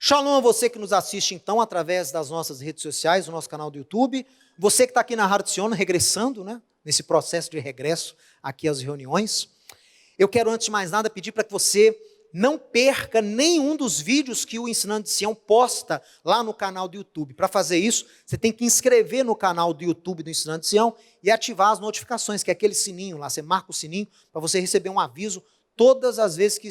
Shalom a você que nos assiste então através das nossas redes sociais, do nosso canal do YouTube. Você que está aqui na Har Tzion, regressando, né? Nesse processo de regresso aqui às reuniões. Eu quero, antes de mais nada, pedir para que você não perca nenhum dos vídeos que o Ensinando de Sião posta lá no canal do YouTube. Para fazer isso, você tem que inscrever no canal do YouTube do Ensinando de Sião e ativar as notificações, que é aquele sininho lá. Você marca o sininho para você receber um aviso todas as vezes que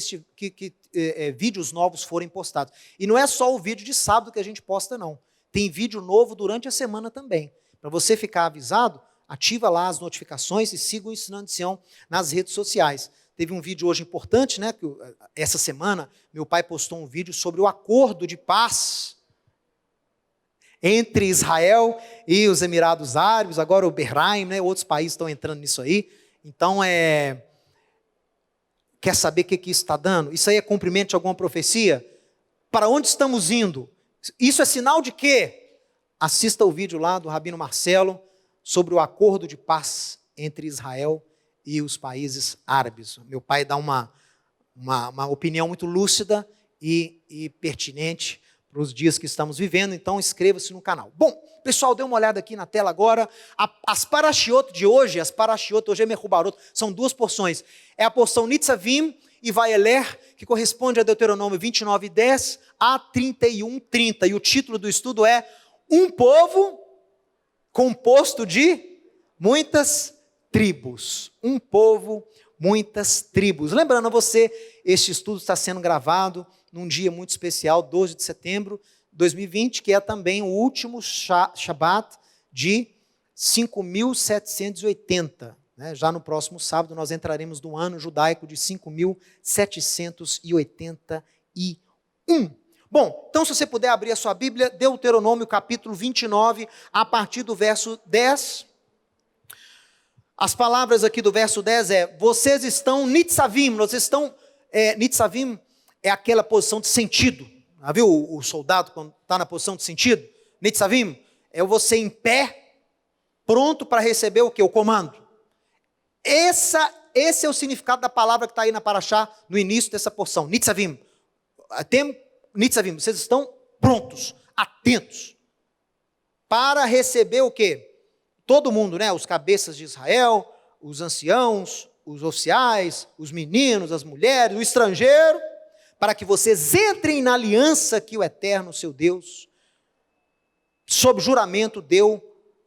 vídeos novos forem postados. E não é só o vídeo de sábado que a gente posta, não. Tem vídeo novo durante a semana também. Para você ficar avisado, ativa lá as notificações e siga o Ensinando de Sião nas redes sociais. Teve um vídeo hoje importante, né? Que essa semana, meu pai postou um vídeo sobre o acordo de paz entre Israel e os Emirados Árabes, agora o Bahrein, né? Outros países estão entrando nisso aí. Então, quer saber o que isso está dando? Isso aí é cumprimento de alguma profecia? Para onde estamos indo? Isso é sinal de quê? Assista o vídeo lá do Rabino Marcelo sobre o acordo de paz entre Israel e os países árabes. Meu pai dá uma opinião muito lúcida e pertinente para os dias que estamos vivendo, então inscreva-se no canal. Bom, pessoal, dê uma olhada aqui na tela agora. As parashiot de hoje, hoje é Mechubarot, são duas porções. É a porção Nitzavim e Vayeler, que corresponde a Deuteronômio 29:10 a 31:30. E o título do estudo é Um Povo Composto de Muitas Tribos. Um povo, muitas tribos. Lembrando a você, este estudo está sendo gravado num dia muito especial, 12 de setembro de 2020, que é também o último Shabat de 5.780. Né? Já no próximo sábado nós entraremos no ano judaico de 5.781. Bom, então se você puder abrir a sua Bíblia, Deuteronômio capítulo 29, a partir do verso 10. As palavras aqui do verso 10 vocês estão nitzavim, nitzavim é aquela posição de sentido. Já viu o soldado quando está na posição de sentido? Nitzavim é você em pé, pronto para receber o quê? O comando. Esse é o significado da palavra que está aí na Parashá, no início dessa porção. Nitzavim. Nitzavim, vocês estão prontos, atentos, para receber o quê? Todo mundo, né? Os cabeças de Israel, os anciãos, os oficiais, os meninos, as mulheres, o estrangeiro, para que vocês entrem na aliança que o Eterno, seu Deus, sob juramento deu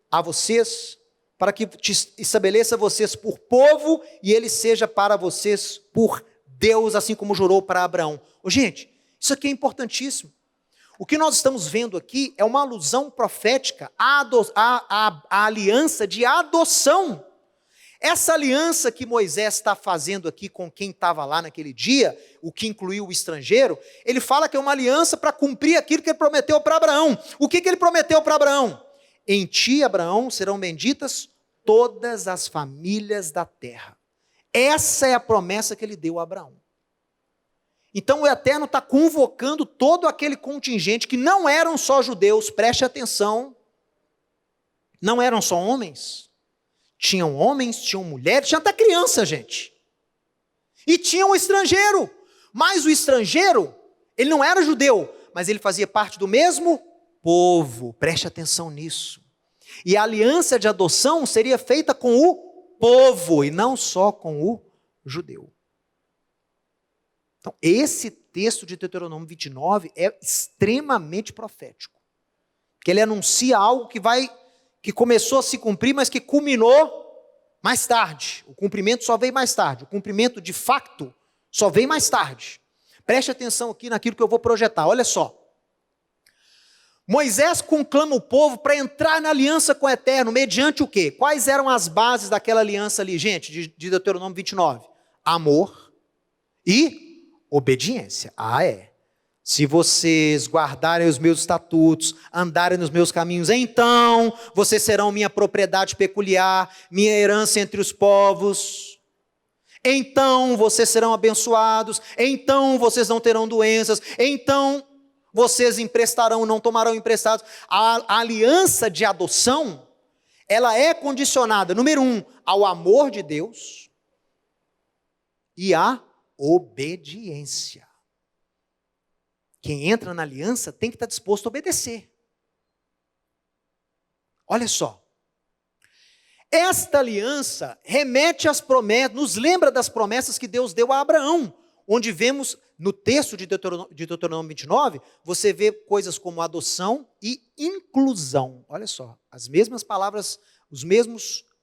a vocês, para que te estabeleça vocês por povo e ele seja para vocês por Deus, assim como jurou para Abraão. Gente, isso aqui é importantíssimo. O que nós estamos vendo aqui é uma alusão profética à aliança de adoção. Essa aliança que Moisés está fazendo aqui com quem estava lá naquele dia, o que incluiu o estrangeiro, ele fala que é uma aliança para cumprir aquilo que ele prometeu para Abraão. O que ele prometeu para Abraão? Em ti, Abraão, serão benditas todas as famílias da terra. Essa é a promessa que ele deu a Abraão. Então o Eterno está convocando todo aquele contingente que não eram só judeus, preste atenção, não eram só homens, tinham mulheres, tinha até criança, gente. E tinha um estrangeiro, mas o estrangeiro, ele não era judeu, mas ele fazia parte do mesmo povo, preste atenção nisso. E a aliança de adoção seria feita com o povo e não só com o judeu. Então, esse texto de Deuteronômio 29 é extremamente profético. Porque ele anuncia algo que começou a se cumprir, mas que culminou mais tarde. O cumprimento só veio mais tarde. O cumprimento de facto só veio mais tarde. Preste atenção aqui naquilo que eu vou projetar. Olha só. Moisés conclama o povo para entrar na aliança com o Eterno, mediante o quê? Quais eram as bases daquela aliança ali, gente, de Deuteronômio 29? Amor e obediência. Se vocês guardarem os meus estatutos, andarem nos meus caminhos, então vocês serão minha propriedade peculiar, minha herança entre os povos. Então vocês serão abençoados, então vocês não terão doenças, então vocês emprestarão, não tomarão emprestados. A aliança de adoção, ela é condicionada, número 1, ao amor de Deus e à obediência. Quem entra na aliança tem que estar disposto a obedecer. Olha só. Esta aliança remete às promessas, nos lembra das promessas que Deus deu a Abraão, onde vemos no texto de Deuteronômio 29, você vê coisas como adoção e inclusão. Olha só, as mesmas palavras,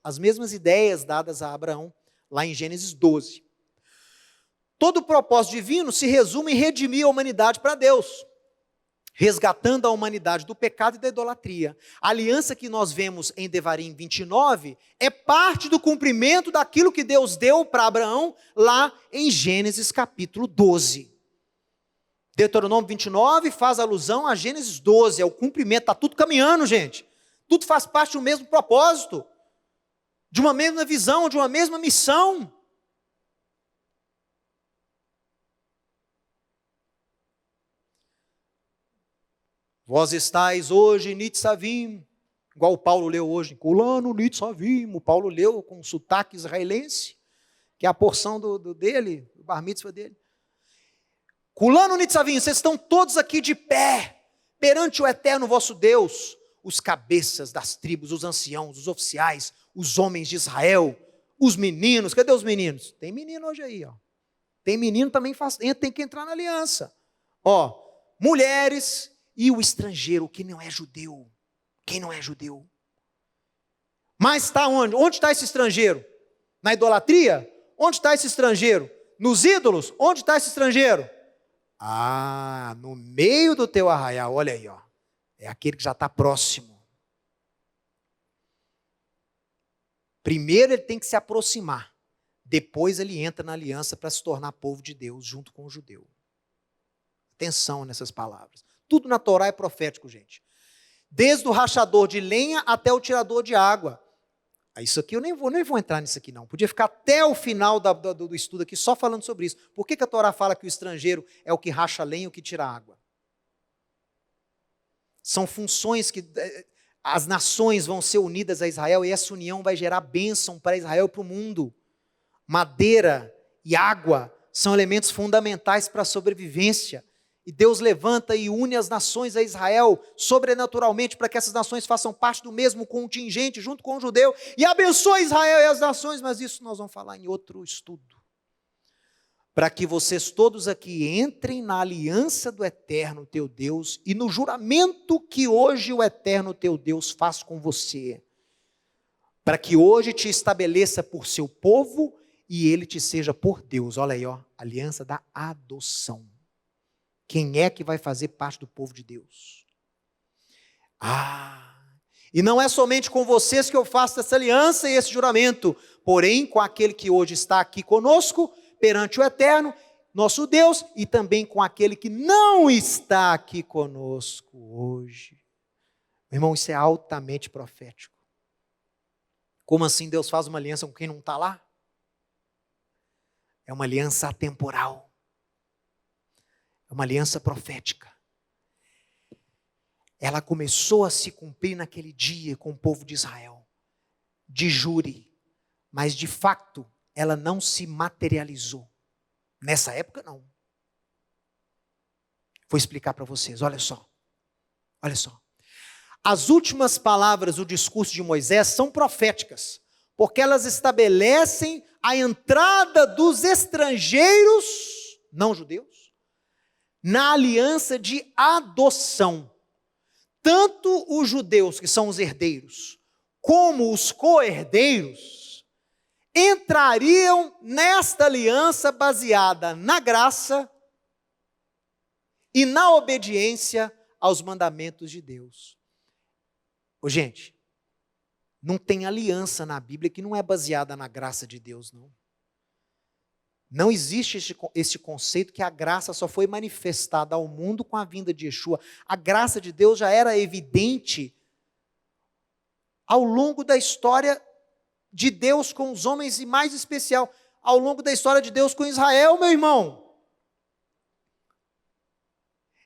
as mesmas ideias dadas a Abraão, lá em Gênesis 12. Todo o propósito divino se resume em redimir a humanidade para Deus, resgatando a humanidade do pecado e da idolatria. A aliança que nós vemos em Devarim 29 é parte do cumprimento daquilo que Deus deu para Abraão lá em Gênesis capítulo 12. Deuteronômio 29 faz alusão a Gênesis 12, é o cumprimento, está tudo caminhando, gente. Tudo faz parte do mesmo propósito, de uma mesma visão, de uma mesma missão. Vós estáis hoje Nitzavim, igual o Paulo leu hoje, Kulano Nitzavim, o Paulo leu com sotaque israelense, que é a porção dele, do bar mitzvah dele. Kulano Nitzavim, vocês estão todos aqui de pé, perante o eterno vosso Deus, os cabeças das tribos, os anciãos, os oficiais, os homens de Israel, os meninos, cadê os meninos? Tem menino hoje aí, ó. Tem menino também, tem que entrar na aliança. Ó, mulheres e o estrangeiro, que não é judeu. Quem não é judeu? Mas está onde? Onde está esse estrangeiro? Na idolatria? Onde está esse estrangeiro? Nos ídolos? Onde está esse estrangeiro? Ah, no meio do teu arraial, olha aí, ó. É aquele que já está próximo. Primeiro ele tem que se aproximar. Depois ele entra na aliança para se tornar povo de Deus junto com o judeu. Atenção nessas palavras. Tudo na Torá é profético, gente. Desde o rachador de lenha até o tirador de água. Isso aqui eu nem vou entrar nisso aqui não. Podia ficar até o final do estudo aqui só falando sobre isso. Por que a Torá fala que o estrangeiro é o que racha lenha e o que tira água? São funções que as nações vão ser unidas a Israel e essa união vai gerar bênção para Israel e para o mundo. Madeira e água são elementos fundamentais para a sobrevivência. E Deus levanta e une as nações a Israel sobrenaturalmente para que essas nações façam parte do mesmo contingente junto com o judeu e abençoe Israel e as nações, mas isso nós vamos falar em outro estudo. Para que vocês todos aqui entrem na aliança do eterno teu Deus e no juramento que hoje o eterno teu Deus faz com você. Para que hoje te estabeleça por seu povo e ele te seja por Deus. Olha aí, ó, aliança da adoção. Quem é que vai fazer parte do povo de Deus? E não é somente com vocês que eu faço essa aliança e esse juramento, porém com aquele que hoje está aqui conosco, perante o eterno, nosso Deus, e também com aquele que não está aqui conosco hoje. Meu irmão, isso é altamente profético. Como assim Deus faz uma aliança com quem não está lá? É uma aliança atemporal. É uma aliança profética. Ela começou a se cumprir naquele dia com o povo de Israel, de jure, mas de fato ela não se materializou. Nessa época não. Vou explicar para vocês, olha só. Olha só. As últimas palavras do discurso de Moisés são proféticas, porque elas estabelecem a entrada dos estrangeiros, não judeus, na aliança de adoção. Tanto os judeus, que são os herdeiros, como os co-herdeiros, entrariam nesta aliança baseada na graça e na obediência aos mandamentos de Deus. Gente, não tem aliança na Bíblia que não é baseada na graça de Deus, não. Não existe esse conceito que a graça só foi manifestada ao mundo com a vinda de Yeshua. A graça de Deus já era evidente ao longo da história de Deus com os homens e, mais especial, ao longo da história de Deus com Israel, meu irmão.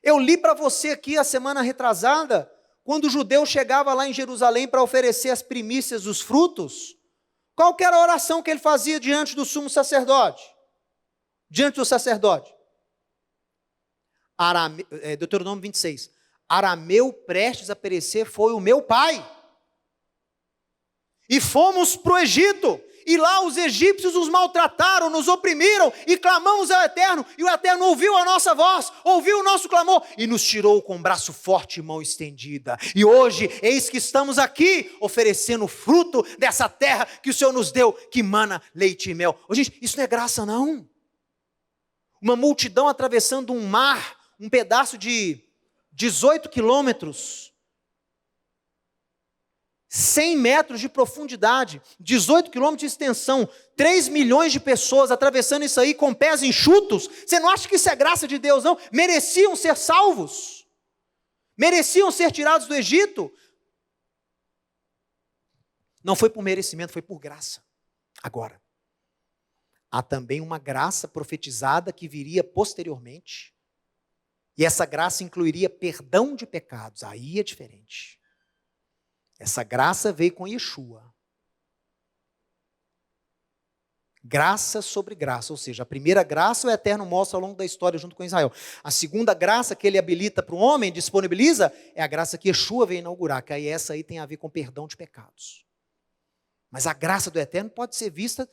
Eu li para você aqui a semana retrasada, quando o judeu chegava lá em Jerusalém para oferecer as primícias dos frutos, qual que era a oração que ele fazia diante do sumo sacerdote? Diante do sacerdote. Deuteronômio 26. Arameu prestes a perecer foi o meu pai. E fomos para o Egito. E lá os egípcios nos maltrataram, nos oprimiram. E clamamos ao Eterno. E o Eterno ouviu a nossa voz, ouviu o nosso clamor. E nos tirou com braço forte e mão estendida. E hoje, eis que estamos aqui, oferecendo o fruto dessa terra que o Senhor nos deu, que mana leite e mel. Ô, gente, isso não é graça não. Uma multidão atravessando um mar, um pedaço de 18 quilômetros, 100 metros de profundidade, 18 quilômetros de extensão, 3 milhões de pessoas atravessando isso aí com pés enxutos. Você não acha que isso é graça de Deus, não? Mereciam ser salvos, mereciam ser tirados do Egito. Não foi por merecimento, foi por graça. Agora, há também uma graça profetizada que viria posteriormente, e essa graça incluiria perdão de pecados. Aí é diferente. Essa graça veio com Yeshua. Graça sobre graça, ou seja, a primeira graça o Eterno mostra ao longo da história junto com Israel. A segunda graça que ele habilita para o homem, disponibiliza, é a graça que Yeshua veio inaugurar, que aí essa aí tem a ver com perdão de pecados. Mas a graça do Eterno pode ser vista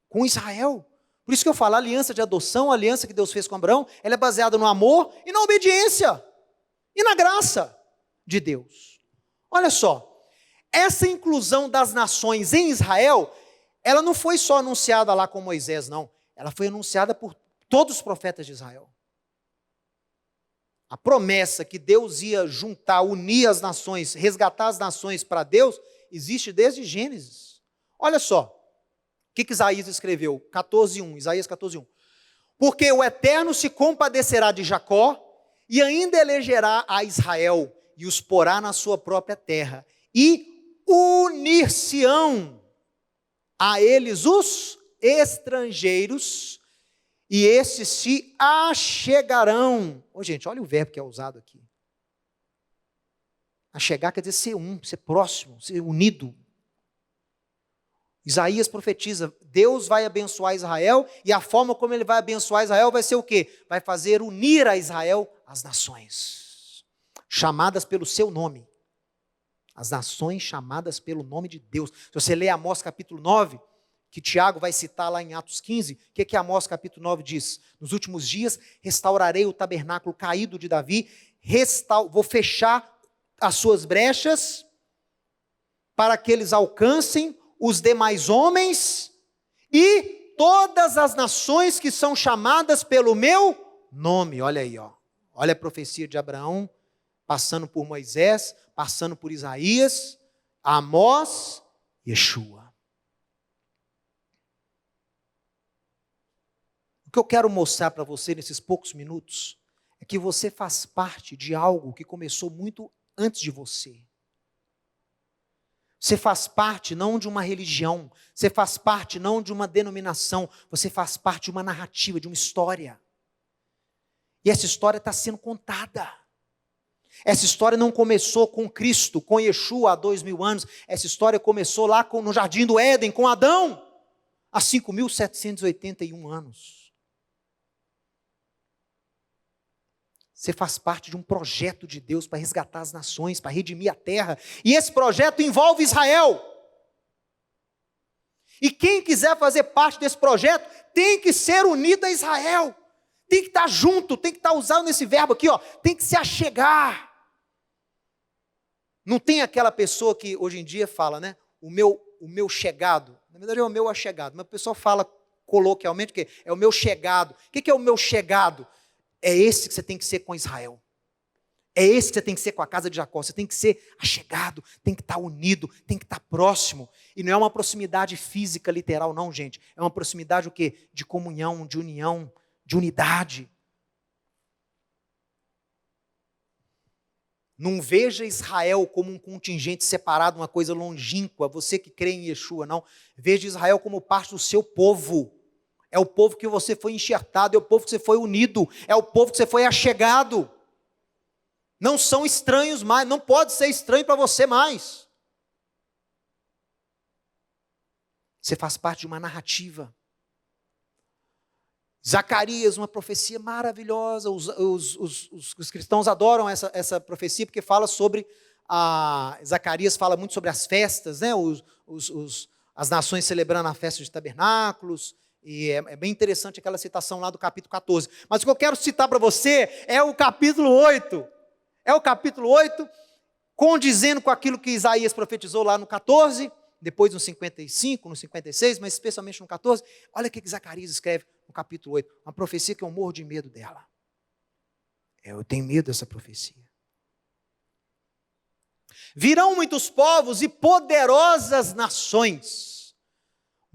com Israel. Por isso que eu falo, a aliança de adoção, a aliança que Deus fez com Abraão, ela é baseada no amor e na obediência. E na graça de Deus. Olha só. Essa inclusão das nações em Israel, ela não foi só anunciada lá com Moisés, não. Ela foi anunciada por todos os profetas de Israel. A promessa que Deus ia juntar, unir as nações, resgatar as nações para Deus, existe desde Gênesis. Olha só, o que Isaías escreveu? 14:1, Isaías 14:1. Porque o Eterno se compadecerá de Jacó e ainda elegerá a Israel e os porá na sua própria terra. E unir-se-ão a eles os estrangeiros, e esses se achegarão. Ô, gente, olha o verbo que é usado aqui. Achegar quer dizer ser um, ser próximo, ser unido. Isaías profetiza, Deus vai abençoar Israel, e a forma como ele vai abençoar Israel vai ser o quê? Vai fazer unir a Israel as nações, chamadas pelo seu nome. As nações chamadas pelo nome de Deus. Se você ler Amós capítulo 9, que Tiago vai citar lá em Atos 15, o que Amós capítulo 9 diz? Nos últimos dias restaurarei o tabernáculo caído de Davi, vou fechar as suas brechas, para que eles alcancem os demais homens e todas as nações que são chamadas pelo meu nome. Olha aí, ó. Olha a profecia de Abraão, passando por Moisés, passando por Isaías, Amós, Yeshua. O que eu quero mostrar para você nesses poucos minutos é que você faz parte de algo que começou muito antes de você. Você faz parte não de uma religião, você faz parte não de uma denominação, você faz parte de uma narrativa, de uma história. E essa história está sendo contada. Essa história não começou com Cristo, com Yeshua há 2000 anos. Essa história começou lá no Jardim do Éden, com Adão, há 5.781 anos. Você faz parte de um projeto de Deus para resgatar as nações, para redimir a terra. E esse projeto envolve Israel. E quem quiser fazer parte desse projeto tem que ser unido a Israel. Tem que estar junto, tem que estar usando esse verbo aqui, ó, tem que se achegar. Não tem aquela pessoa que hoje em dia fala, né? O meu chegado. Na verdade é o meu achegado. Mas o pessoal fala coloquialmente o quê? É o meu chegado. O que é o meu chegado? É esse que você tem que ser com Israel. É esse que você tem que ser com a casa de Jacó. Você tem que ser achegado, tem que estar unido, tem que estar próximo. E não é uma proximidade física, literal, não, gente. É uma proximidade o quê? De comunhão, de união, de unidade. Não veja Israel como um contingente separado, uma coisa longínqua, você que crê em Yeshua, não. Veja Israel como parte do seu povo. É o povo que você foi enxertado, é o povo que você foi unido, é o povo que você foi achegado. Não são estranhos mais, não pode ser estranho para você mais. Você faz parte de uma narrativa. Zacarias, uma profecia maravilhosa. Os cristãos adoram essa profecia porque fala sobre, Zacarias fala muito sobre as festas, né? As nações celebrando a festa de tabernáculos. E é bem interessante aquela citação lá do capítulo 14. Mas o que eu quero citar para você é o capítulo 8. É o capítulo 8, condizendo com aquilo que Isaías profetizou lá no 14, depois no 55, no 56, mas especialmente no 14. Olha o que Zacarias escreve no capítulo 8. Uma profecia que eu morro de medo dela. Eu tenho medo dessa profecia. Virão muitos povos e poderosas nações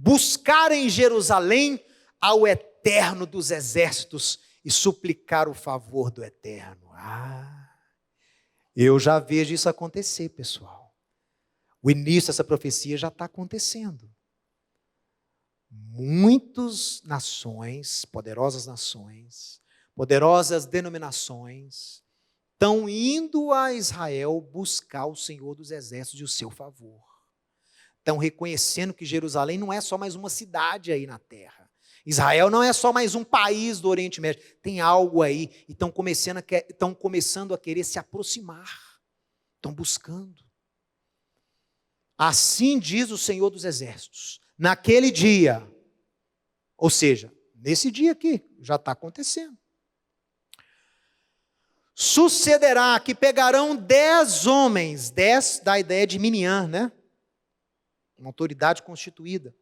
buscar em Jerusalém ao Eterno dos exércitos e suplicar o favor do Eterno. Eu já vejo isso acontecer, pessoal. O início dessa profecia já está acontecendo. Muitas nações, poderosas denominações, estão indo a Israel buscar o Senhor dos exércitos e o seu favor. Estão reconhecendo que Jerusalém não é só mais uma cidade aí na terra. Israel não é só mais um país do Oriente Médio. Tem algo aí e estão começando a querer se aproximar. Estão buscando. Assim diz o Senhor dos exércitos. Naquele dia, ou seja, nesse dia aqui, já está acontecendo. Sucederá que pegarão 10 homens, 10 dá a ideia de Miniã, né? Uma autoridade constituída.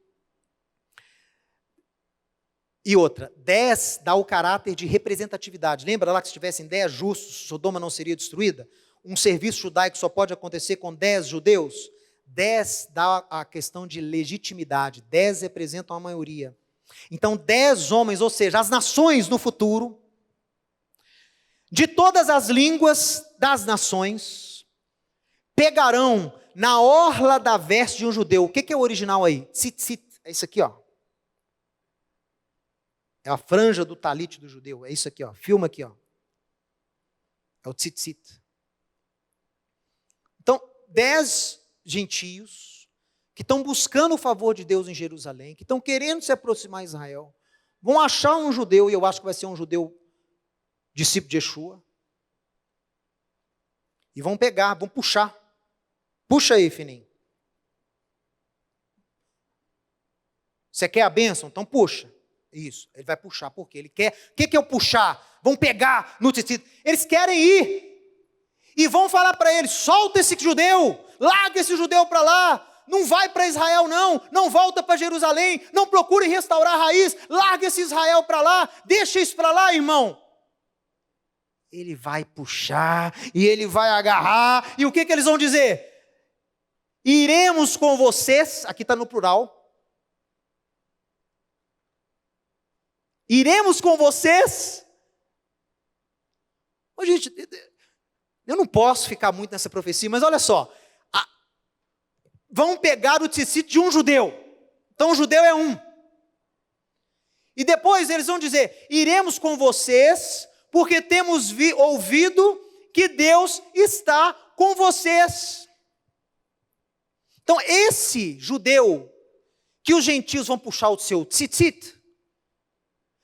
E outra, 10 dá o caráter de representatividade. Lembra lá que se tivessem 10 justos, Sodoma não seria destruída? Um serviço judaico só pode acontecer com 10 judeus? 10 dá a questão de legitimidade, 10 representam a maioria. Então 10 homens, ou seja, as nações no futuro, de todas as línguas das nações, pegarão na orla da veste de um judeu. O que é o original aí? Tzitzit, é isso aqui, ó. É a franja do talite do judeu, é isso aqui, ó. Filma aqui, ó. É o tzitzit. Então, 10 gentios que estão buscando o favor de Deus em Jerusalém, que estão querendo se aproximar de Israel, vão achar um judeu, e eu acho que vai ser um judeu discípulo de Yeshua, e vão pegar, vão puxar. Puxa aí, fininho. Você quer a bênção? Então puxa. Isso, ele vai puxar, porque ele quer. O que é o puxar? Vão pegar no tecido. Eles querem ir. E vão falar para ele, solta esse judeu, larga esse judeu para lá, não vai para Israel não volta para Jerusalém, não procure restaurar a raiz, larga esse Israel para lá, deixa isso para lá, irmão. Ele vai puxar, e ele vai agarrar, e o que eles vão dizer? Iremos com vocês, aqui está no plural, iremos com vocês. Ô, gente, eu não posso ficar muito nessa profecia, mas olha só, vão pegar o tzitzit de um judeu, então o judeu é um, e depois eles vão dizer, iremos com vocês, porque temos ouvido que Deus está com vocês. Então, esse judeu, que os gentios vão puxar o seu tzitzit,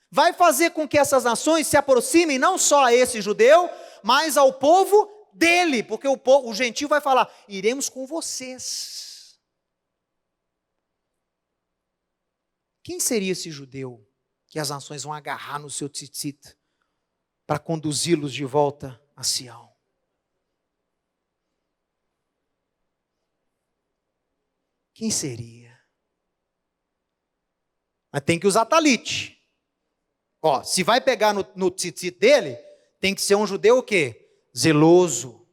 vai fazer com que essas nações se aproximem não só a esse judeu, mas ao povo dele, porque o gentio vai falar, iremos com vocês. Quem seria esse judeu que as nações vão agarrar no seu tzitzit para conduzi-los de volta a Sião? Quem seria? Mas tem que usar talite. Ó, se vai pegar no tzitzit dele, tem que ser um judeu o quê? Zeloso.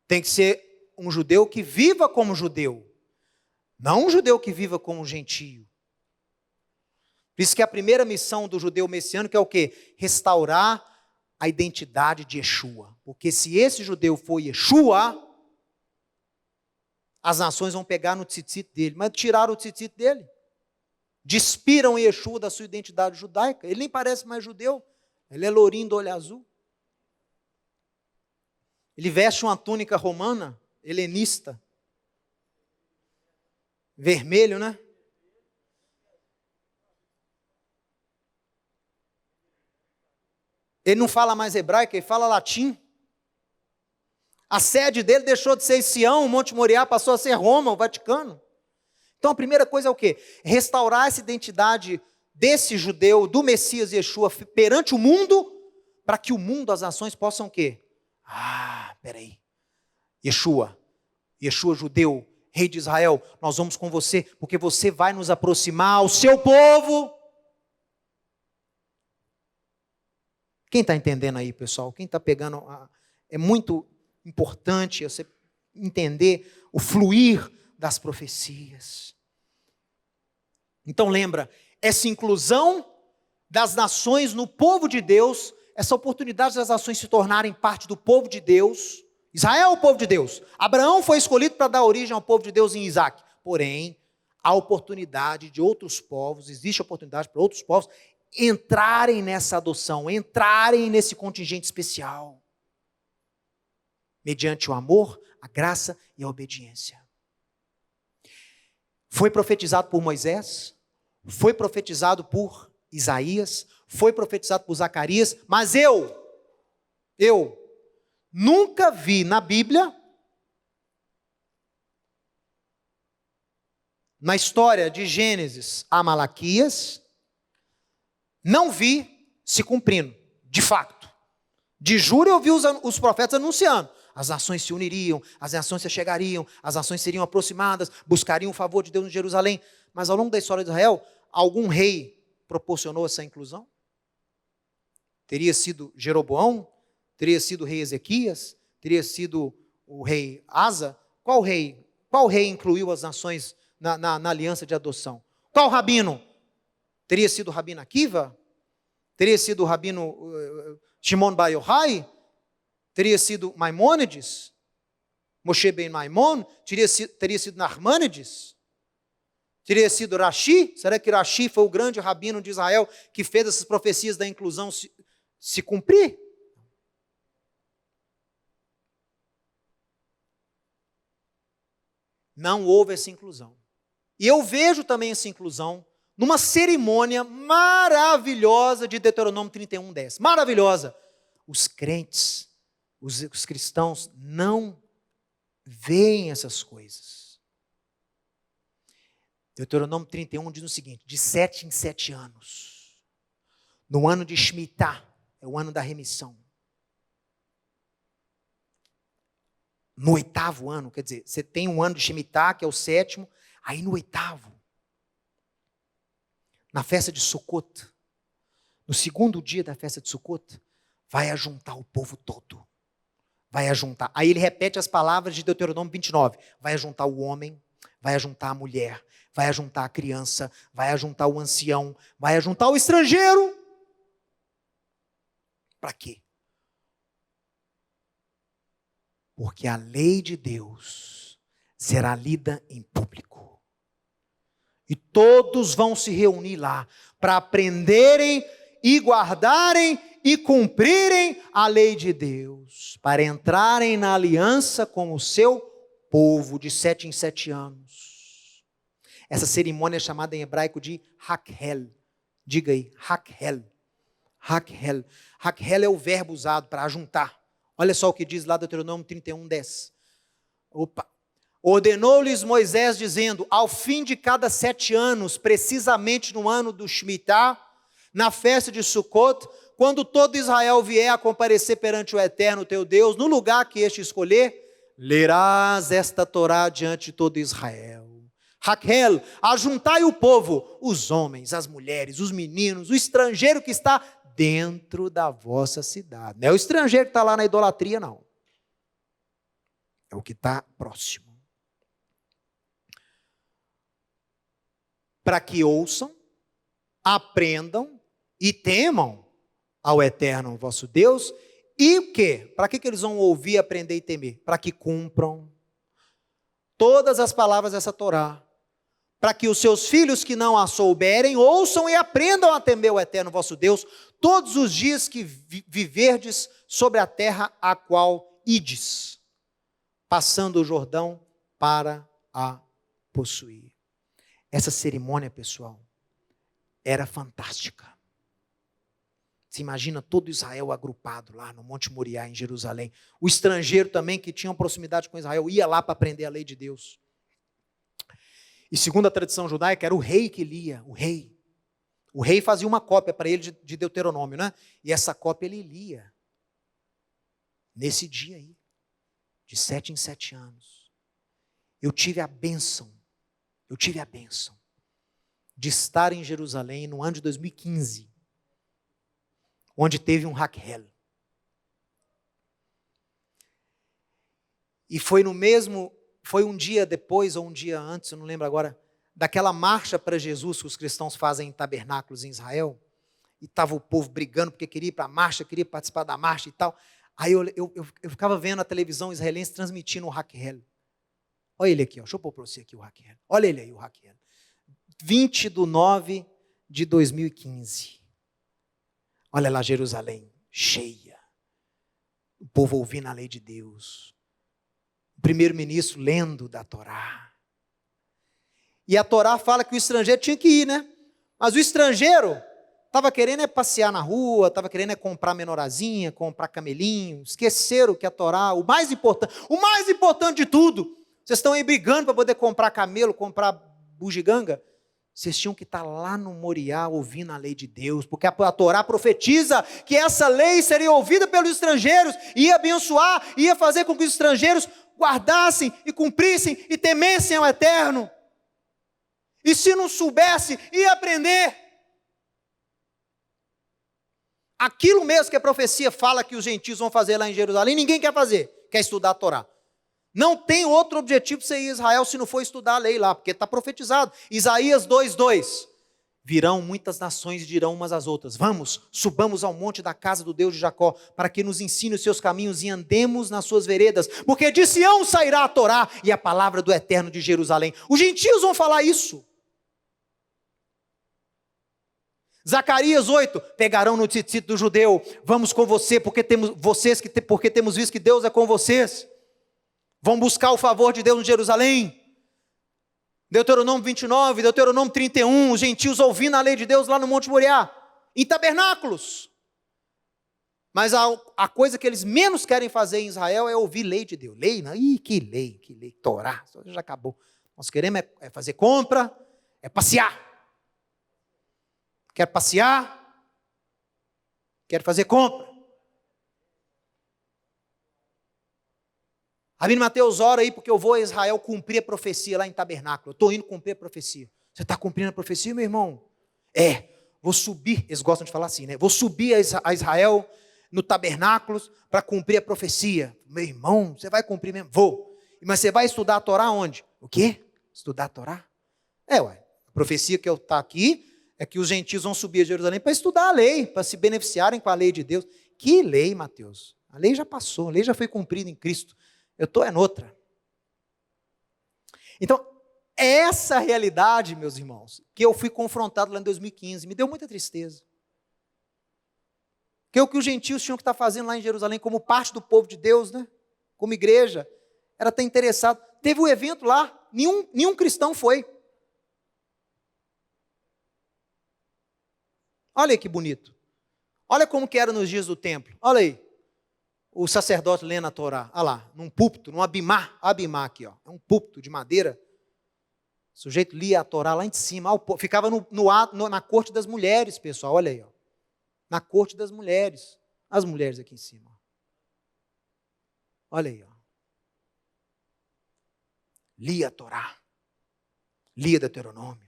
Tem que ser um judeu que viva como judeu. Não um judeu que viva como um gentio. Por isso que a primeira missão do judeu messiânico é o quê? Restaurar a identidade de Yeshua. Porque se esse judeu for Yeshua, as nações vão pegar no tzitzit dele. Mas tiraram o tzitzit dele. Despiram Yeshua da sua identidade judaica. Ele nem parece mais judeu. Ele é lourinho do olho azul. Ele veste uma túnica romana, helenista. Vermelho, né? Ele não fala mais hebraico, ele fala latim. A sede dele deixou de ser Sião, o Monte Moriá passou a ser Roma, o Vaticano. Então a primeira coisa é o quê? Restaurar essa identidade desse judeu, do Messias Yeshua, perante o mundo, para que o mundo, as nações possam o quê? Peraí. Yeshua judeu, rei de Israel, nós vamos com você, porque você vai nos aproximar ao seu povo. Quem está entendendo aí, pessoal? Quem está pegando? É muito importante você entender o fluir das profecias. Então lembra, essa inclusão das nações no povo de Deus, essa oportunidade das nações se tornarem parte do povo de Deus. Israel é o povo de Deus. Abraão foi escolhido para dar origem ao povo de Deus em Isaac. Porém, há oportunidade de outros povos, existe oportunidade para outros povos entrarem nessa adoção, entrarem nesse contingente especial. Mediante o amor, a graça e a obediência. Foi profetizado por Moisés, foi profetizado por Isaías, foi profetizado por Zacarias, mas eu nunca vi na Bíblia, na história de Gênesis a Malaquias, não vi se cumprindo, de fato. De juro eu vi os profetas anunciando. As nações se uniriam, as nações se chegariam, as nações seriam aproximadas, buscariam o favor de Deus em Jerusalém. Mas ao longo da história de Israel, algum rei proporcionou essa inclusão? Teria sido Jeroboão? Teria sido o rei Ezequias? Teria sido o rei Asa? Qual rei incluiu as nações na aliança de adoção? Qual rabino? Teria sido o rabino Akiva? Teria sido o rabino Shimon Bar Yochai? Teria sido Maimônides? Moshe ben Maimon? Teria sido Narmânides? Teria sido Rashi? Será que Rashi foi o grande rabino de Israel que fez essas profecias da inclusão se cumprir? Não houve essa inclusão. E eu vejo também essa inclusão numa cerimônia maravilhosa de Deuteronômio 31:10. Maravilhosa. Os crentes, os cristãos não veem essas coisas. Deuteronômio 31 diz o seguinte: de 7 em 7 anos, no ano de Shemitah, é o ano da remissão. No 8º ano, quer dizer, você tem um ano de Shemitah, que é o 7º, aí no 8º, na festa de Sukkot, no 2º dia da festa de Sukkot, vai ajuntar o povo todo. Vai ajuntar. Aí ele repete as palavras de Deuteronômio 29. Vai ajuntar o homem, vai ajuntar a mulher, vai ajuntar a criança, vai ajuntar o ancião, vai ajuntar o estrangeiro. Para quê? Porque a lei de Deus será lida em público. E todos vão se reunir lá para aprenderem e guardarem e cumprirem a lei de Deus, para entrarem na aliança com o seu povo de 7 em 7 anos. Essa cerimônia é chamada em hebraico de Hakhel. Diga aí, Hakhel. Hakhel. Hakhel é o verbo usado para ajuntar. Olha só o que diz lá Deuteronômio 31:10. Ordenou-lhes Moisés dizendo: ao fim de cada 7 anos, precisamente no ano do Shemitah, na festa de Sukkot, quando todo Israel vier a comparecer perante o Eterno teu Deus, no lugar que este escolher, lerás esta Torá diante de todo Israel. Hakhel, ajuntai o povo, os homens, as mulheres, os meninos, o estrangeiro que está dentro da vossa cidade. Não é o estrangeiro que está lá na idolatria, não. É o que está próximo. Para que ouçam, aprendam e temam ao Eterno vosso Deus. E o quê? Para que eles vão ouvir, aprender e temer? Para que cumpram todas as palavras dessa Torá. Para que os seus filhos que não a souberem, ouçam e aprendam a temer o Eterno vosso Deus, todos os dias que viverdes sobre a terra a qual ides, passando o Jordão para a possuir. Essa cerimônia, pessoal, era fantástica. Você imagina todo Israel agrupado lá no Monte Moriá, em Jerusalém. O estrangeiro também, que tinha proximidade com Israel, ia lá para aprender a lei de Deus. E segundo a tradição judaica, era o rei que lia, o rei. O rei fazia uma cópia para ele de Deuteronômio, né? E essa cópia ele lia. Nesse dia aí, de 7 em 7 anos. Eu tive a bênção de estar em Jerusalém no ano de 2015, onde teve um Raquel. E foi um dia depois ou um dia antes, eu não lembro agora, daquela marcha para Jesus que os cristãos fazem em tabernáculos em Israel, e estava o povo brigando porque queria ir para a marcha, queria participar da marcha e tal. Aí eu ficava vendo a televisão israelense transmitindo o Raquel. Olha ele aqui, ó. Deixa eu pôr para você aqui o Raquel. Olha ele aí, o Raquel. 20/9/2015. Olha lá Jerusalém, cheia. O povo ouvindo a lei de Deus. O primeiro-ministro lendo da Torá. E a Torá fala que o estrangeiro tinha que ir, né? Mas o estrangeiro estava querendo passear na rua, estava querendo comprar menorazinha, comprar camelinho. Esqueceram que a Torá, o mais importante de tudo, vocês estão aí brigando para poder comprar camelo, comprar bugiganga. Vocês tinham que estar lá no Moriá ouvindo a lei de Deus, porque a Torá profetiza que essa lei seria ouvida pelos estrangeiros, ia abençoar, ia fazer com que os estrangeiros guardassem e cumprissem e temessem ao Eterno. E se não soubesse, ia aprender. Aquilo mesmo que a profecia fala que os gentios vão fazer lá em Jerusalém, ninguém quer fazer, quer estudar a Torá. Não tem outro objetivo para você ir a Israel se não for estudar a lei lá, porque está profetizado. Isaías 2:2. Virão muitas nações e dirão umas às outras: vamos, subamos ao monte da casa do Deus de Jacó, para que nos ensine os seus caminhos e andemos nas suas veredas, porque de Sião sairá a Torá e a palavra do Eterno de Jerusalém. Os gentios vão falar isso. Zacarias 8, pegarão no tzitzit do judeu, vamos com você, porque temos visto que Deus é com vocês. Vão buscar o favor de Deus em Jerusalém. Deuteronômio 29, Deuteronômio 31, os gentios ouvindo a lei de Deus lá no Monte Moriá, em tabernáculos. Mas a coisa que eles menos querem fazer em Israel é ouvir lei de Deus. Lei, não? Que lei, Torá, já acabou. Nós queremos é fazer compra, é passear. Quer passear? Quer fazer compra? Rabino Mateus, ora aí, porque eu vou a Israel cumprir a profecia lá em tabernáculo. Eu estou indo cumprir a profecia. Você está cumprindo a profecia, meu irmão? Vou subir, eles gostam de falar assim, né? Vou subir a Israel no tabernáculo para cumprir a profecia. Meu irmão, você vai cumprir mesmo? Vou. Mas você vai estudar a Torá onde? O quê? Estudar a Torá? A profecia que eu está aqui é que os gentios vão subir a Jerusalém para estudar a lei, para se beneficiarem com a lei de Deus. Que lei, Mateus? A lei já passou, a lei já foi cumprida em Cristo. Eu estou noutra. Então, essa realidade, meus irmãos, que eu fui confrontado lá em 2015, me deu muita tristeza. Que é o que os gentios tinham que estar fazendo lá em Jerusalém, como parte do povo de Deus, né? Como igreja, era estar interessado. Teve um evento lá, nenhum cristão foi. Olha aí que bonito. Olha como que era nos dias do templo. Olha aí. O sacerdote lendo a Torá. Olha lá, num púlpito, num abimá aqui, ó. É um púlpito de madeira. O sujeito lia a Torá lá em cima. Ficava na corte das mulheres, pessoal. Olha aí, ó. Na corte das mulheres. As mulheres aqui em cima. Olha aí, ó. Lia a Torá. Lia Deuteronômio.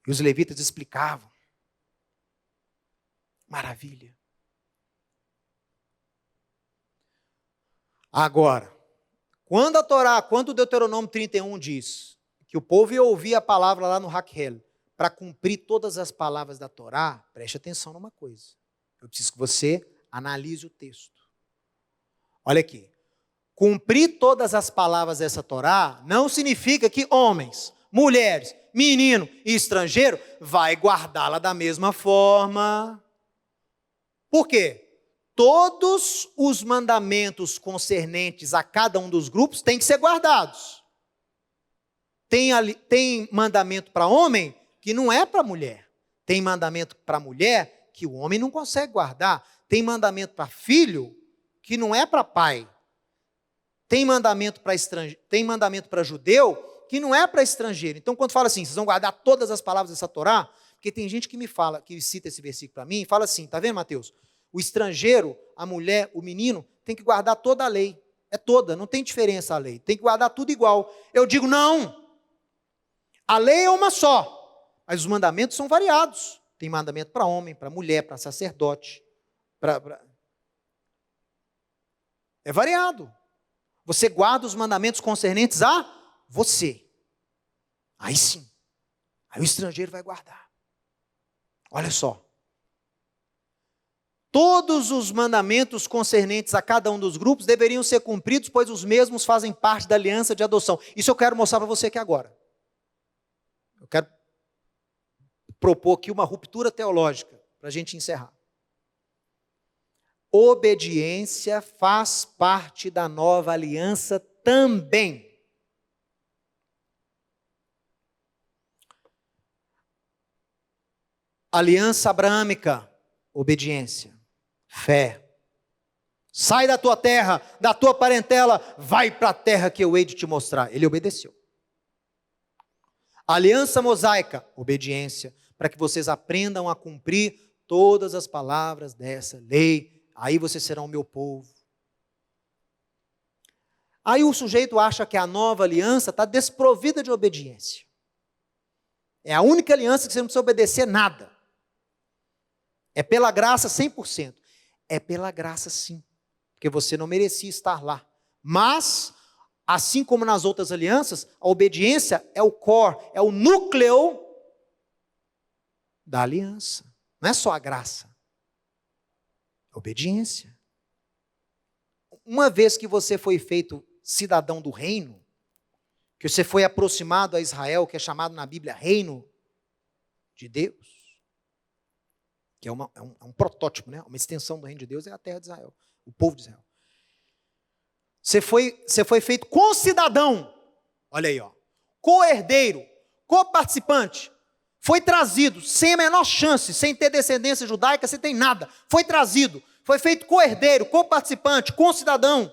E os levitas explicavam. Maravilha. Agora, quando o Deuteronômio 31 diz que o povo ia ouvir a palavra lá no Raquel, para cumprir todas as palavras da Torá, preste atenção numa coisa. Eu preciso que você analise o texto. Olha aqui. Cumprir todas as palavras dessa Torá não significa que homens, mulheres, menino e estrangeiro vai guardá-la da mesma forma. Por quê? Todos os mandamentos concernentes a cada um dos grupos têm que ser guardados. Tem mandamento para homem que não é para mulher. Tem mandamento para mulher que o homem não consegue guardar. Tem mandamento para filho que não é para pai. Tem mandamento para estrangeiro, tem mandamento para judeu que não é para estrangeiro. Então, quando fala assim, vocês vão guardar todas as palavras dessa Torá, porque tem gente que me fala, que cita esse versículo para mim, e fala assim, tá vendo, Mateus? O estrangeiro, a mulher, o menino, tem que guardar toda a lei. É toda, não tem diferença a lei. Tem que guardar tudo igual. Eu digo, não. A lei é uma só, mas os mandamentos são variados. Tem mandamento para homem, para mulher, para sacerdote. É variado. Você guarda os mandamentos concernentes a você. Aí sim. Aí o estrangeiro vai guardar. Olha só. Todos os mandamentos concernentes a cada um dos grupos deveriam ser cumpridos, pois os mesmos fazem parte da aliança de adoção. Isso eu quero mostrar para você aqui agora. Eu quero propor aqui uma ruptura teológica, para a gente encerrar. Obediência faz parte da nova aliança também. Aliança abraâmica, obediência, fé. Sai da tua terra, da tua parentela, vai para a terra que eu hei de te mostrar. Ele obedeceu. Aliança mosaica, obediência, para que vocês aprendam a cumprir todas as palavras dessa lei. Aí vocês serão meu povo. Aí o sujeito acha que a nova aliança está desprovida de obediência. É a única aliança que você não precisa obedecer nada. É pela graça 100%. É pela graça sim, porque você não merecia estar lá. Mas, assim como nas outras alianças, a obediência é o core, é o núcleo da aliança. Não é só a graça. É a obediência. Uma vez que você foi feito cidadão do reino, que você foi aproximado a Israel, que é chamado na Bíblia reino de Deus, que é um protótipo, né? Uma extensão do reino de Deus, é a terra de Israel, o povo de Israel. Você foi feito concidadão, olha aí, ó, co-herdeiro, co-participante, foi trazido, sem a menor chance, sem ter descendência judaica, sem ter nada, foi trazido, foi feito co-herdeiro, co-participante, concidadão,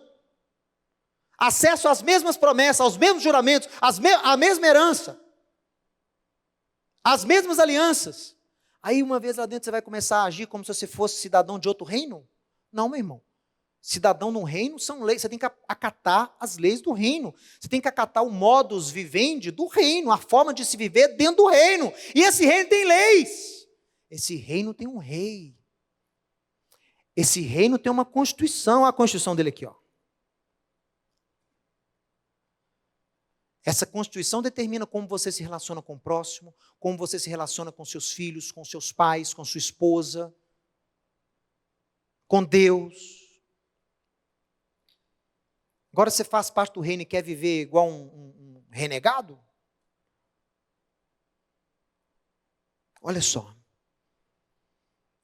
acesso às mesmas promessas, aos mesmos juramentos, à mesma herança, às mesmas alianças. Aí uma vez lá dentro você vai começar a agir como se você fosse cidadão de outro reino? Não, meu irmão. Cidadão no reino são leis, você tem que acatar as leis do reino. Você tem que acatar o modus vivendi do reino, a forma de se viver dentro do reino. E esse reino tem leis. Esse reino tem um rei. Esse reino tem uma constituição, a constituição dele aqui, ó. Essa constituição determina como você se relaciona com o próximo, como você se relaciona com seus filhos, com seus pais, com sua esposa, com Deus. Agora você faz parte do reino e quer viver igual um renegado? Olha só.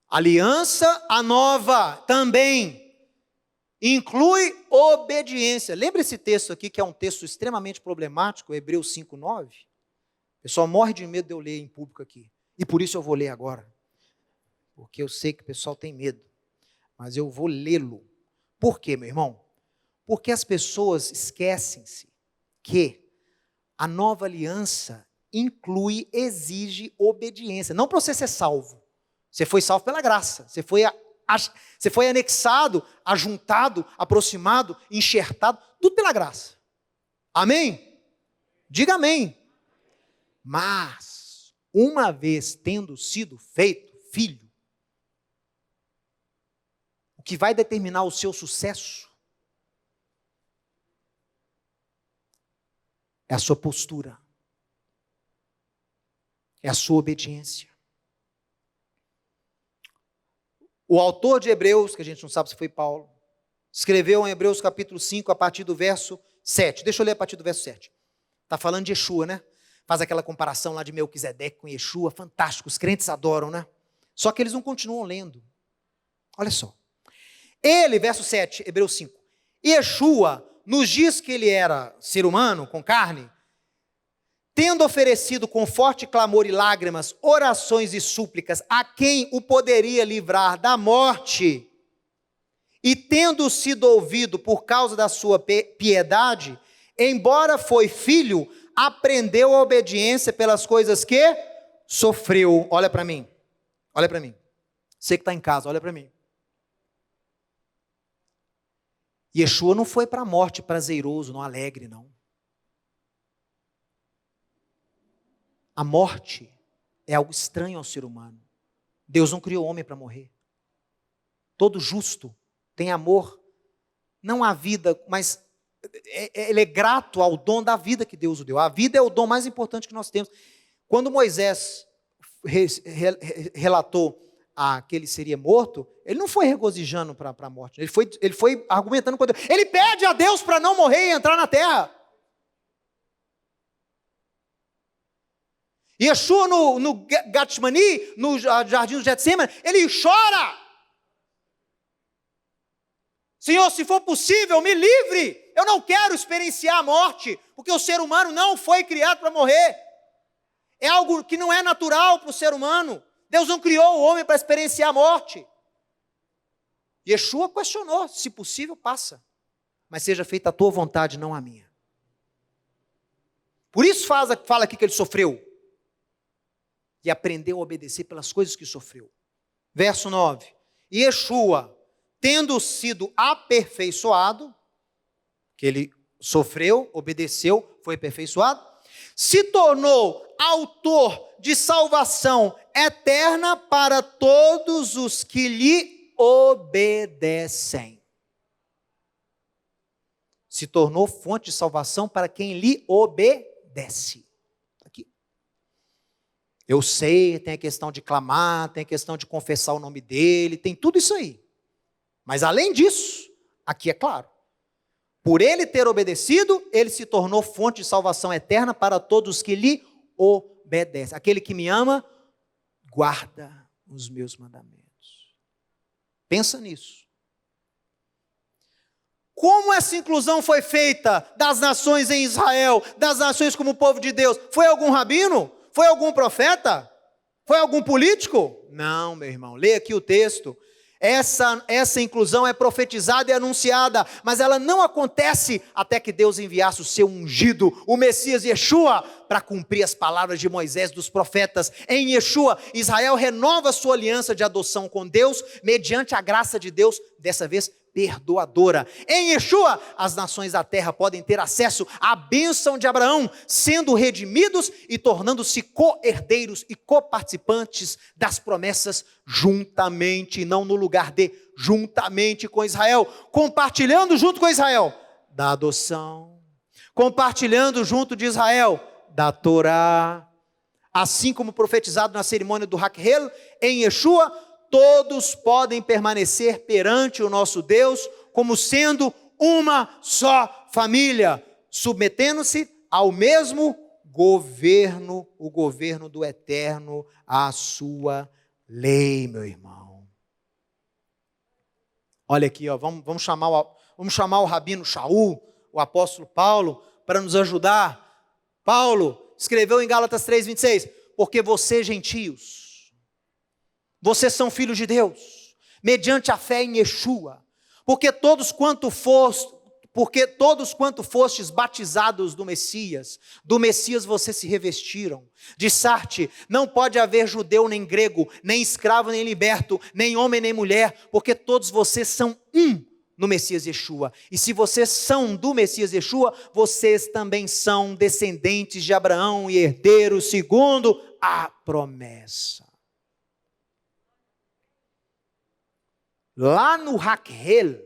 Aliança a nova também inclui obediência. Lembra esse texto aqui, que é um texto extremamente problemático, Hebreus 5:9? O pessoal morre de medo de eu ler em público aqui. E por isso eu vou ler agora. Porque eu sei que o pessoal tem medo. Mas eu vou lê-lo. Por quê, meu irmão? Porque as pessoas esquecem-se que a nova aliança inclui, exige obediência. Não para você ser salvo. Você foi salvo pela graça. Você foi anexado, ajuntado, aproximado, enxertado, tudo pela graça. Amém? Diga amém. Mas, uma vez tendo sido feito filho, o que vai determinar o seu sucesso é a sua postura, é a sua obediência. O autor de Hebreus, que a gente não sabe se foi Paulo, escreveu em Hebreus capítulo 5, a partir do verso 7. Deixa eu ler a partir do verso 7. Está falando de Yeshua, né? Faz aquela comparação lá de Melquisedeque com Yeshua, fantástico, os crentes adoram, né? Só que eles não continuam lendo. Olha só. Ele, verso 7, Hebreus 5, Yeshua nos diz que ele era ser humano, com carne, tendo oferecido com forte clamor e lágrimas, orações e súplicas a quem o poderia livrar da morte, e tendo sido ouvido por causa da sua piedade, embora foi filho, aprendeu a obediência pelas coisas que sofreu. Olha para mim, olha para mim. Você que está em casa, olha para mim. Yeshua não foi para a morte prazeroso, não alegre, não. A morte é algo estranho ao ser humano. Deus não criou homem para morrer. Todo justo tem amor, não à vida, mas ele é grato ao dom da vida que Deus o deu. A vida é o dom mais importante que nós temos. Quando Moisés relatou que ele seria morto, ele não foi regozijando para a morte, ele foi argumentando com Deus. Ele pede a Deus para não morrer e entrar na terra. Yeshua no Getsemani, no jardim do Getsemane, ele chora. Senhor, se for possível, me livre. Eu não quero experienciar a morte, porque o ser humano não foi criado para morrer. É algo que não é natural para o ser humano. Deus não criou o homem para experienciar a morte. Yeshua questionou, se possível, passa. Mas seja feita a tua vontade, não a minha. Por isso fala aqui que ele sofreu. E aprendeu a obedecer pelas coisas que sofreu. Verso 9. Yeshua, tendo sido aperfeiçoado, que ele sofreu, obedeceu, foi aperfeiçoado, se tornou autor de salvação eterna para todos os que lhe obedecem. Se tornou fonte de salvação para quem lhe obedece. Aqui. Eu sei, tem a questão de clamar, tem a questão de confessar o nome dele, tem tudo isso aí. Mas além disso, aqui é claro, por ele ter obedecido, ele se tornou fonte de salvação eterna para todos que lhe obedecem. Aquele que me ama, guarda os meus mandamentos. Pensa nisso. Como essa inclusão foi feita das nações em Israel, das nações como povo de Deus? Foi algum rabino? Foi algum profeta? Foi algum político? Não, meu irmão, leia aqui o texto. Essa inclusão é profetizada e anunciada, mas ela não acontece até que Deus enviasse o seu ungido, o Messias Yeshua, para cumprir as palavras de Moisés, dos profetas. Em Yeshua, Israel renova sua aliança de adoção com Deus, mediante a graça de Deus, dessa vez perdoadora. Em Yeshua, as nações da terra podem ter acesso à bênção de Abraão, sendo redimidos e tornando-se co-herdeiros e coparticipantes das promessas juntamente, não no lugar de, juntamente com Israel, compartilhando junto com Israel da adoção, compartilhando junto de Israel da Torá, assim como profetizado na cerimônia do Hakhel, em Yeshua, todos podem permanecer perante o nosso Deus como sendo uma só família, submetendo-se ao mesmo governo, o governo do eterno, a sua lei, meu irmão. Olha aqui, ó, vamos chamar o rabino Shaul, o apóstolo Paulo, para nos ajudar. Paulo escreveu em Gálatas 3:26, porque vocês, gentios, vocês são filhos de Deus, mediante a fé em Yeshua, porque todos quanto fostes batizados do Messias vocês se revestiram. De Sarte, não pode haver judeu nem grego, nem escravo nem liberto, nem homem nem mulher, porque todos vocês são um no Messias Yeshua. E se vocês são do Messias Yeshua, vocês também são descendentes de Abraão e herdeiros segundo a promessa. Lá no Hakhel,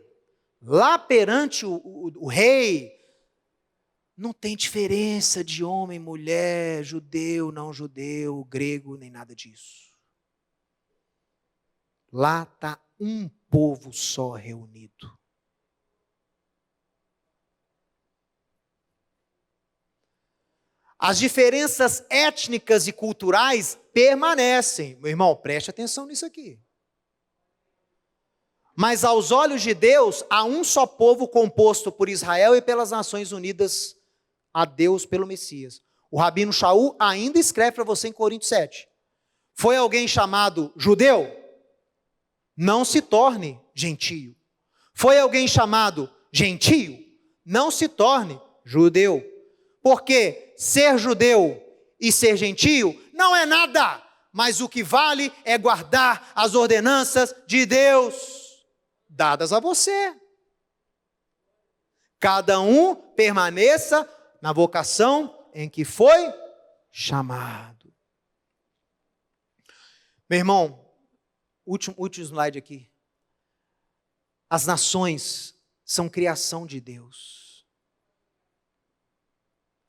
lá perante o rei, não tem diferença de homem, mulher, judeu, não judeu, grego, nem nada disso. Lá está um povo só reunido. As diferenças étnicas e culturais permanecem. Meu irmão, preste atenção nisso aqui. Mas aos olhos de Deus, há um só povo composto por Israel e pelas nações unidas a Deus pelo Messias. O Rabino Shaul ainda escreve para você em Coríntios 7. Foi alguém chamado judeu? Não se torne gentio. Foi alguém chamado gentio? Não se torne judeu. Porque ser judeu e ser gentio não é nada, mas o que vale é guardar as ordenanças de Deus dadas a você. Cada um permaneça na vocação em que foi chamado. Meu irmão, último slide aqui. As nações são criação de Deus.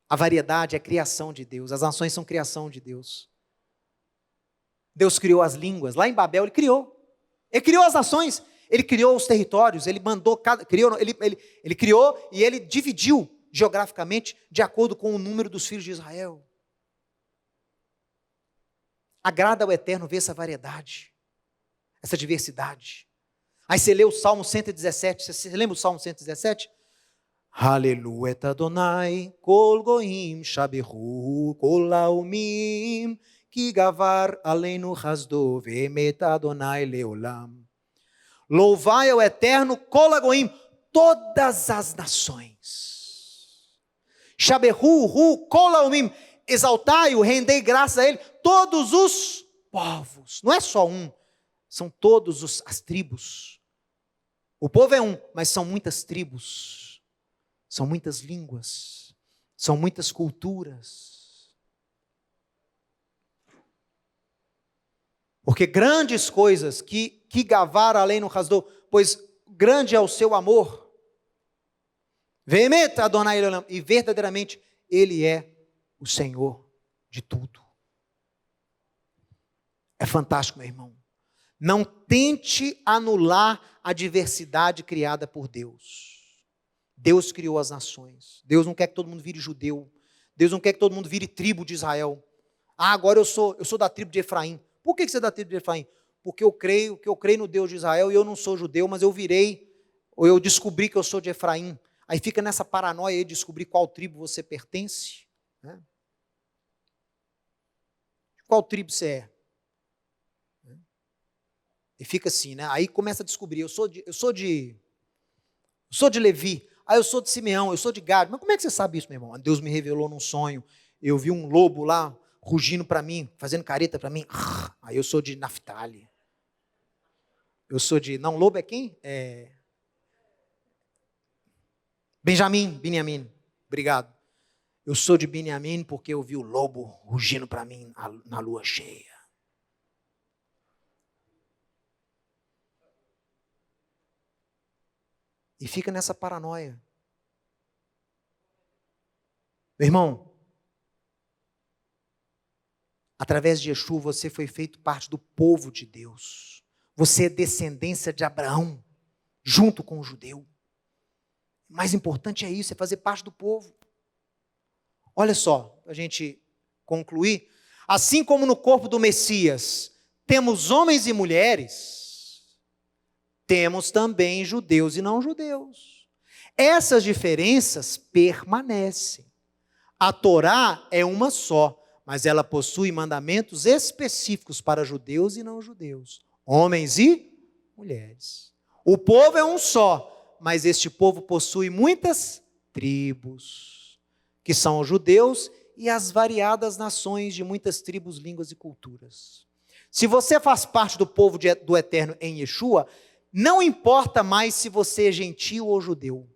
A variedade é criação de Deus. As nações são criação de Deus. Deus criou as línguas. Lá em Babel, Ele criou. Ele criou as nações. Ele criou os territórios. Ele mandou, ele criou e Ele dividiu geograficamente de acordo com o número dos filhos de Israel. Agrada ao Eterno ver essa variedade, essa diversidade. Aí você lê o Salmo 117, você lembra o Salmo 117? Aleluia et Adonai, kol goim shabehu, kol laumim, ki gavar aleinu hasdo, ve'emet Adonai leolam. Louvai ao Eterno, kol goim, todas as nações. Shabehu, kol laumim, exaltai-o, rendei graças a Ele, todos os povos. Não é só um, são todas as tribos. O povo é um, mas são muitas tribos, são muitas línguas, são muitas culturas. Porque grandes coisas que gavar além no rasdou, pois grande é o seu amor. Ve'emet Adonai leolam, e verdadeiramente Ele é o Senhor de tudo. É fantástico, meu irmão. Não tente anular a diversidade criada por Deus. Deus criou as nações. Deus não quer que todo mundo vire judeu. Deus não quer que todo mundo vire tribo de Israel. Ah, agora eu sou da tribo de Efraim. Por que você é da tribo de Efraim? Porque eu creio no Deus de Israel e eu não sou judeu, mas eu descobri que eu sou de Efraim. Aí fica nessa paranoia aí de descobrir qual tribo você pertence. Né? Qual tribo você é? E fica assim, né? Aí começa a descobrir, eu sou de Levi, aí eu sou de Simeão, eu sou de Gad. Mas como é que você sabe isso, meu irmão? Deus me revelou num sonho, eu vi um lobo lá, rugindo para mim, fazendo careta para mim. Aí eu sou de Naftali. Não, lobo é quem? Beniamim, obrigado. Eu sou de Beniamim porque eu vi o lobo rugindo para mim na lua cheia. E fica nessa paranoia. Meu irmão, através de Yeshua você foi feito parte do povo de Deus. Você é descendência de Abraão, junto com o judeu. O mais importante é isso, é fazer parte do povo. Olha só, para a gente concluir. Assim como no corpo do Messias temos homens e mulheres, temos também judeus e não judeus. Essas diferenças permanecem. A Torá é uma só, mas ela possui mandamentos específicos para judeus e não judeus, homens e mulheres. O povo é um só, mas este povo possui muitas tribos, que são os judeus e as variadas nações de muitas tribos, línguas e culturas. Se você faz parte do povo do Eterno em Yeshua, não importa mais se você é gentio ou judeu.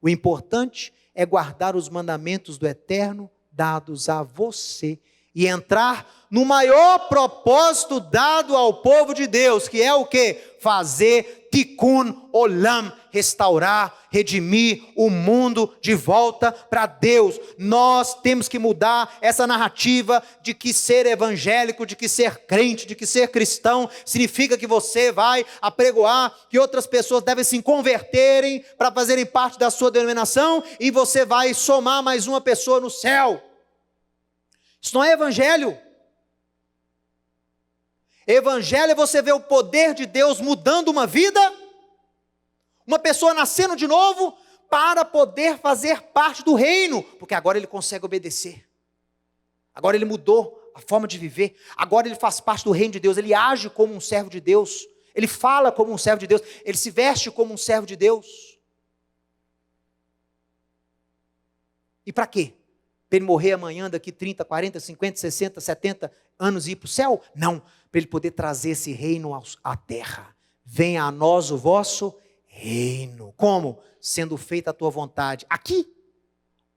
O importante é guardar os mandamentos do Eterno dados a você e entrar no maior propósito dado ao povo de Deus, que é o quê? Fazer tikkun olam, restaurar, redimir o mundo de volta para Deus. Nós temos que mudar essa narrativa de que ser evangélico, de que ser crente, de que ser cristão, significa que você vai apregoar que outras pessoas devem se converterem para fazerem parte da sua denominação e você vai somar mais uma pessoa no céu. Isso não é evangelho. Evangelho é você ver o poder de Deus mudando uma vida, uma pessoa nascendo de novo, para poder fazer parte do reino, porque agora ele consegue obedecer. Agora ele mudou a forma de viver. Agora ele faz parte do reino de Deus. Ele age como um servo de Deus. Ele fala como um servo de Deus. Ele se veste como um servo de Deus. E para quê? Para ele morrer amanhã, daqui 30, 40, 50, 60, 70 anos e ir para o céu? Não. Para ele poder trazer esse reino à terra. Venha a nós o vosso reino. Como? Sendo feita a tua vontade aqui,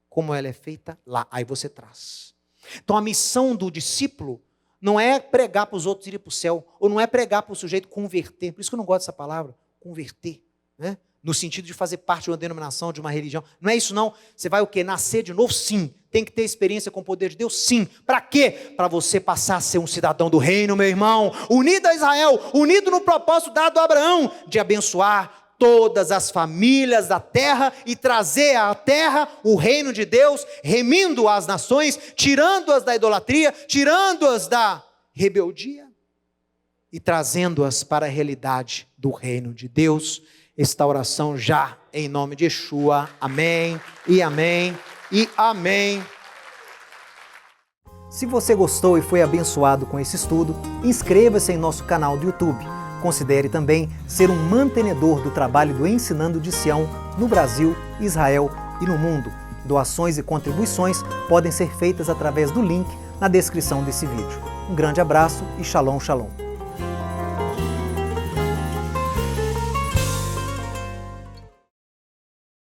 como ela é feita lá. Aí você traz. Então a missão do discípulo não é pregar para os outros irem para o céu, ou não é pregar para o sujeito converter. Por isso que eu não gosto dessa palavra, converter, né? No sentido de fazer parte de uma denominação, de uma religião. Não é isso não. Você vai o quê? Nascer de novo? Sim. Tem que ter experiência com o poder de Deus? Sim. Para quê? Para você passar a ser um cidadão do reino, meu irmão. Unido a Israel, unido no propósito dado a Abraão, de abençoar todas as famílias da terra e trazer à terra o reino de Deus, remindo as nações, tirando-as da idolatria, tirando-as da rebeldia e trazendo-as para a realidade do reino de Deus. Esta oração já em nome de Yeshua. Amém e amém e amém. Se você gostou e foi abençoado com esse estudo, inscreva-se em nosso canal do YouTube. Considere também ser um mantenedor do trabalho do Ensinando de Sião no Brasil, Israel e no mundo. Doações e contribuições podem ser feitas através do link na descrição desse vídeo. Um grande abraço e shalom, shalom.